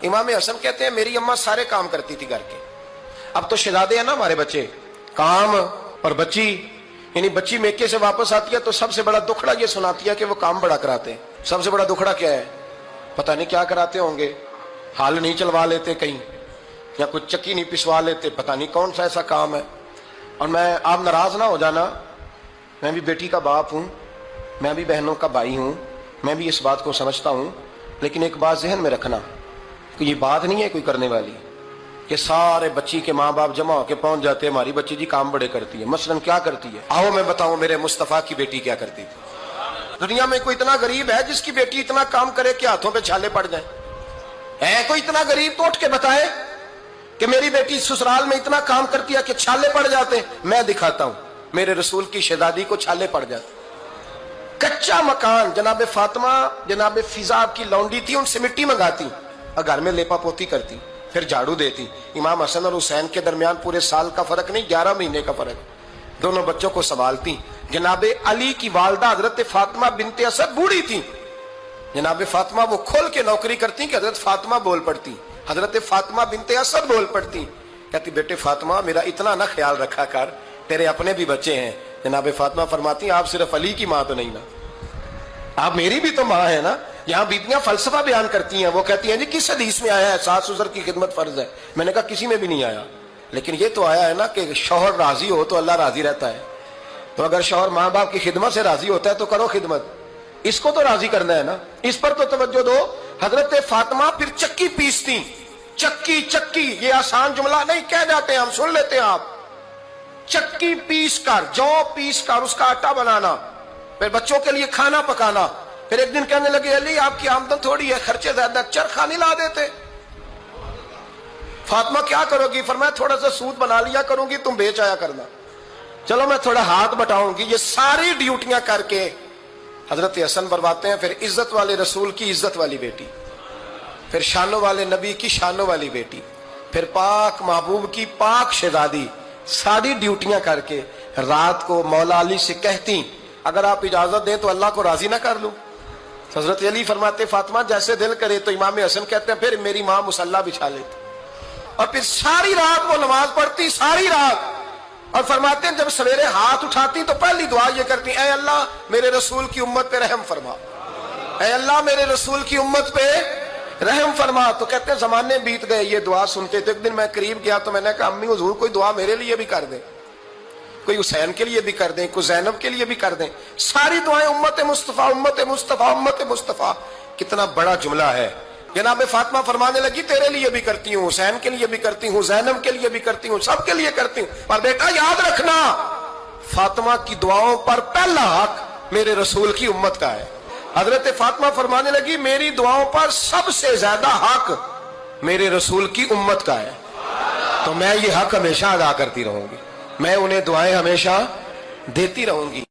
امام حسن کہتے ہیں میری اماں سارے کام کرتی تھی گھر کے. اب تو شہزادے ہیں نا ہمارے بچے, کام اور بچی, یعنی بچی میکے سے واپس آتی ہے تو سب سے بڑا دکھڑا یہ سناتی ہے کہ وہ کام بڑا کراتے ہیں. سب سے بڑا دکھڑا کیا ہے؟ پتہ نہیں کیا کراتے ہوں گے, ہال نہیں چلوا لیتے کہیں, یا کچھ چکی نہیں پسوا لیتے, پتہ نہیں کون سا ایسا کام ہے. اور میں, آپ ناراض نہ ہو جانا, میں بھی بیٹی کا باپ ہوں, میں بھی بہنوں کا بھائی ہوں, میں بھی اس بات کو سمجھتا ہوں, لیکن ایک بات ذہن میں رکھنا کہ یہ بات نہیں ہے کوئی کرنے والی کہ سارے بچی کے ماں باپ جمع ہو کے پہنچ جاتے ہیں ہماری بچی جی کام بڑے کرتی ہے. مثلاً کیا کرتی ہے؟ آؤ میں بتاؤں میرے مصطفیٰ کی بیٹی کیا کرتی تھی. دنیا میں کوئی اتنا غریب ہے جس کی بیٹی اتنا کام کرے کہ ہاتھوں پہ چھالے پڑ جائیں؟ ہے کوئی اتنا غریب تو اٹھ کے بتائے کہ میری بیٹی سسرال میں اتنا کام کرتی ہے کہ چھالے پڑ جاتے ہیں. میں دکھاتا ہوں, میرے رسول کی شہزادی کو چھالے پڑ جاتے. کچا مکان, جناب فاطمہ جناب فضا کی لونڈی تھی, ان سے مٹی منگاتی اور گھر میں لیپا پوتی کرتی, پھر جھاڑو دیتی. امام حسن اور حسین کے درمیان پورے سال کا فرق نہیں, 11 مہینے کا فرق. دونوں بچوں کو سنبھالتی. جناب علی کی والدہ حضرت فاطمہ بنت اسد بوڑھی تھی, جناب فاطمہ وہ کھول کے نوکری کرتی کہ حضرت فاطمہ بول پڑتی, حضرت فاطمہ بنت اسد بول پڑتی. کہتی بیٹے فاطمہ میرا اتنا نہ خیال رکھا کر, تیرے اپنے بھی بچے ہیں. جناب فاطمہ فرماتی آپ صرف علی کی ماں تو نہیں نا, آپ میری بھی تو ماں ہے نا. یہاں بیٹیاں فلسفہ بیان کرتی ہیں, وہ کہتی ہیں جی کس حدیث میں آیا ہے ساس سسر کی خدمت فرض ہے؟ میں نے کہا کسی میں بھی نہیں آیا, لیکن یہ تو آیا ہے نا کہ شوہر راضی ہو تو اللہ راضی رہتا ہے. تو اگر شوہر ماں باپ کی خدمت سے راضی ہوتا ہے تو کرو خدمت, اس کو تو راضی کرنا ہے نا, اس پر تو توجہ دو. حضرت فاطمہ پھر چکی پیستی. چکی چکی یہ آسان جملہ نہیں کہہ جاتے ہیں ہم, سن لیتے ہیں آپ. چکی پیس کر, جو پیس کر اس کا آٹا بنانا, پھر بچوں کے لیے کھانا پکانا. پھر ایک دن کہنے لگے علی آپ کی آمدن تھوڑی ہے, خرچے زیادہ, چرخا نہیں لا دیتے. فاطمہ کیا کرو گی؟ فرمایا تھوڑا سا سود بنا لیا کروں گی, تم بیچ آیا کرنا. چلو میں تھوڑا ہاتھ بٹاؤں گی. یہ ساری ڈیوٹیاں کر کے حضرت حسن برواتے ہیں. پھر عزت والے رسول کی عزت والی بیٹی, پھر شانوں والے نبی کی شانوں والی بیٹی, پھر پاک محبوب کی پاک شہزادی, ساری ڈیوٹیاں کر کے رات کو مولا علی سے کہتی اگر آپ اجازت دیں تو اللہ کو راضی نہ کر لوں. حضرت علی فرماتے فاطمہ جیسے دل کرے. تو امام حسن کہتے ہیں پھر میری ماں مصلی بچھا لیتی اور پھر ساری رات وہ نماز پڑھتی, ساری رات. اور فرماتے ہیں جب سویرے ہاتھ اٹھاتی تو پہلی دعا یہ کرتی اے اللہ میرے رسول کی امت پہ رحم فرما, اے اللہ میرے رسول کی امت پہ رحم فرما. تو کہتے ہیں زمانے بیت گئے یہ دعا سنتے. تو ایک دن میں قریب گیا تو میں نے کہا امی حضور کوئی دعا میرے لیے بھی کر دیں, کوئی حسین کے لیے بھی کر دیں, کوئی زینب کے لیے بھی کر دیں. ساری دعائیں امت مصطفیٰ امت مصطفیٰ امت مصطفیٰ. کتنا بڑا جملہ ہے. جناب فاطمہ فرمانے لگی تیرے لیے بھی کرتی ہوں, حسین کے لیے بھی کرتی ہوں, زینب کے لیے بھی کرتی ہوں, سب کے لیے کرتی ہوں. پر بیٹا یاد رکھنا فاطمہ کی دعاؤں پر پہلا حق میرے رسول کی امت کا ہے. حضرت فاطمہ فرمانے لگی میری دعاؤں پر سب سے زیادہ حق میرے رسول کی امت کا ہے, تو میں یہ حق ہمیشہ ادا کرتی رہوں گی, میں انہیں دعائیں ہمیشہ دیتی رہوں گی.